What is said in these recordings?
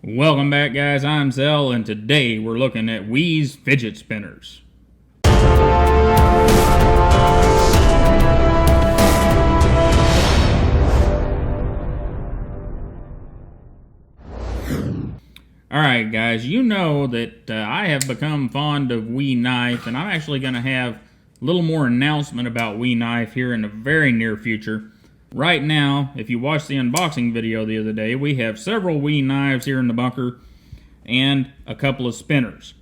Welcome back, guys. I'm Zell, and today we're looking at Wii's fidget spinners. Alright, guys, you know that I have become fond of Wii Knife, and I'm actually going to have a little more announcement about Wii Knife here in the very near future. Right now, if you watched the unboxing video the other day, we have several Wii knives here in the bunker and a couple of spinners.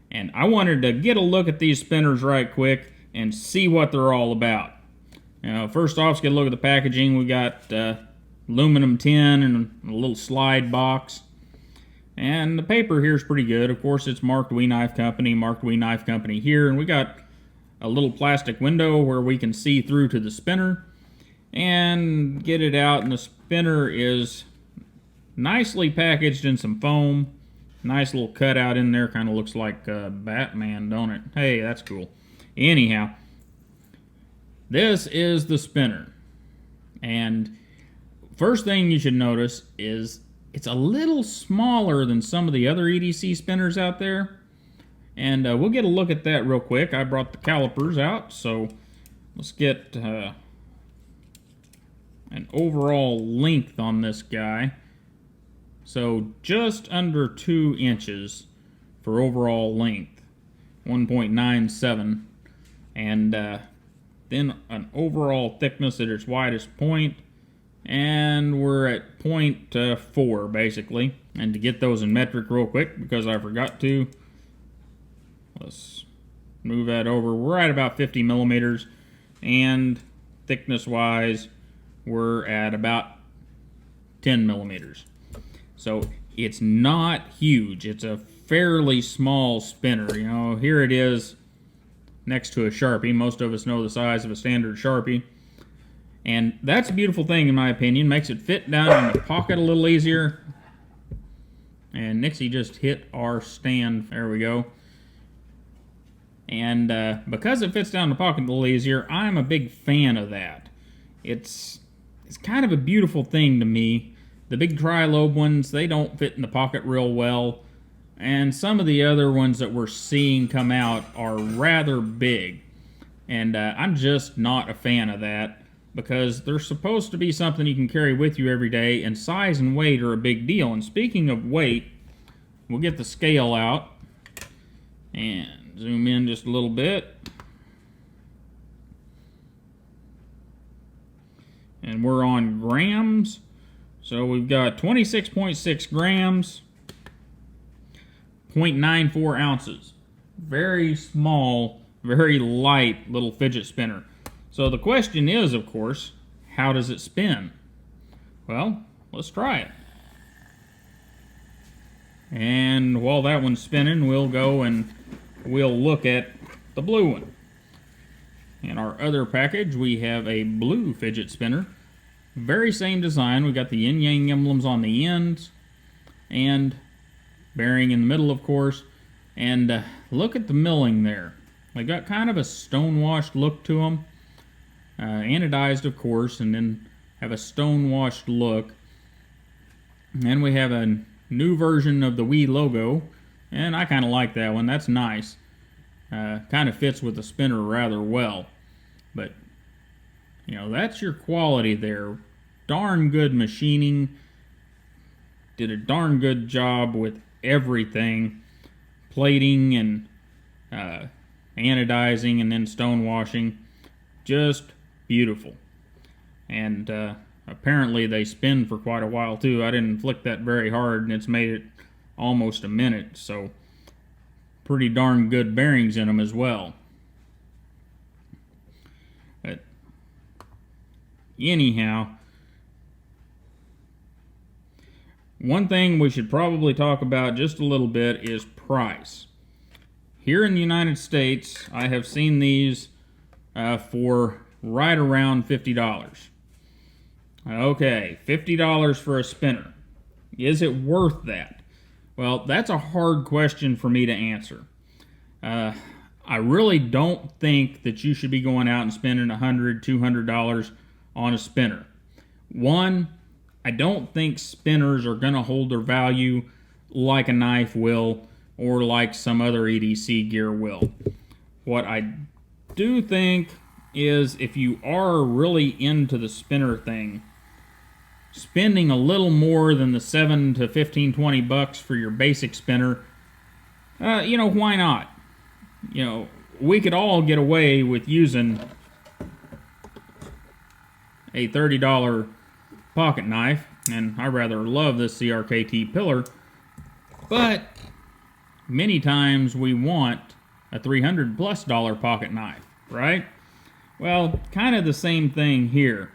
And I wanted to get a look at these spinners right quick and see what they're all about. First off, let's get a look at the packaging. We got aluminum tin and a little slide box. And the paper here is pretty good. Of course, it's marked Wii Knife Company here. And we got a little plastic window where we can see through to the spinner and get it out, and the spinner is nicely packaged in some foam. Nice little cutout in there, kind of looks like Batman, don't it? Hey, that's cool. Anyhow, this is the spinner, and first thing you should notice is it's a little smaller than some of the other EDC spinners out there, and we'll get a look at that real quick. I brought the calipers out, so let's get an overall length on this guy. So just under 2 inches for overall length, 1.97, and then an overall thickness at its widest point, and we're at 0.4 basically. And to get those in metric real quick, because I forgot to, let's move that over. We're at about 50 millimeters, and thickness wise we're at about 10 millimeters. So it's not huge. It's a fairly small spinner. Here it is next to a Sharpie. Most of us know the size of a standard Sharpie. And that's a beautiful thing, in my opinion. Makes it fit down in the pocket a little easier. And Nixie just hit our stand. There we go. And because it fits down in the pocket a little easier, I'm a big fan of that. It's kind of a beautiful thing to me. The big tri-lobe ones, they don't fit in the pocket real well. And some of the other ones that we're seeing come out are rather big. And I'm just not a fan of that, because they're supposed to be something you can carry with you every day, and size and weight are a big deal. And speaking of weight, we'll get the scale out and zoom in just a little bit. And we're on grams, so we've got 26.6 grams, 0.94 ounces. Very small, very light little fidget spinner. So the question is, of course, how does it spin? Well, let's try it. And while that one's spinning, we'll go and we'll look at the blue one. In our other package, we have a blue fidget spinner. Very same design. We got the yin-yang emblems on the ends, and bearing in the middle, of course. And look at the milling there. They got kind of a stone-washed look to them. Anodized, of course, and then have a stone-washed look. And we have a new version of the Wii logo, and I kind of like that one. That's nice. Kind of fits with the spinner rather well. But, that's your quality there. Darn good machining. Did a darn good job with everything. Plating and anodizing and then stone washing. Just beautiful. And apparently they spin for quite a while too. I didn't flick that very hard, and it's made it almost a minute. So pretty darn good bearings in them as well. But anyhow, one thing we should probably talk about just a little bit is price. Here in the United States, I have seen these for right around $50. Okay, $50 for a spinner. Is it worth that? Well, that's a hard question for me to answer. I really don't think that you should be going out and spending $100, $200 on a spinner. One, I don't think spinners are going to hold their value like a knife will or like some other EDC gear will. What I do think is if you are really into the spinner thing, spending a little more than the $7 to $15, $20 for your basic spinner, you know, why not? You know, we could all get away with using a $30 pocket knife, and I rather love this CRKT pillar, but many times we want a $300+ pocket knife, right? Well, kind of the same thing here,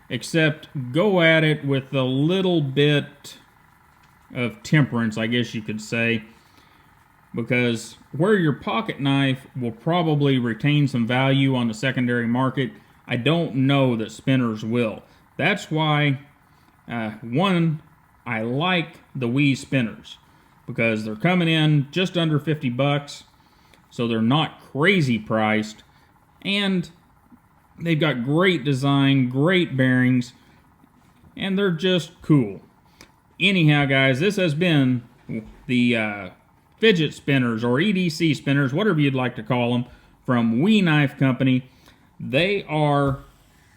except go at it with a little bit of temperance, I guess you could say, because where your pocket knife will probably retain some value on the secondary market, I don't know that spinners will. That's why, one, I like the Wii spinners, because they're coming in just under $50, so they're not crazy priced, and they've got great design, great bearings, and they're just cool. Anyhow, guys, this has been the fidget spinners or EDC spinners, whatever you'd like to call them, from Wii Knife Company. They are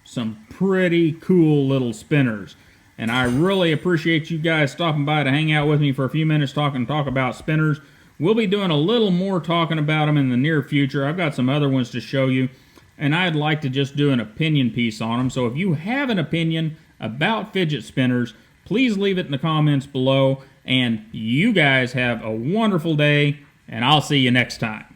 some pretty cool little spinners, and I really appreciate you guys stopping by to hang out with me for a few minutes talk about spinners. We'll be doing a little more talking about them in the near future. I've got some other ones to show you, and I'd like to just do an opinion piece on them. So if you have an opinion about fidget spinners, please leave it in the comments below. And you guys have a wonderful day, and I'll see you next time.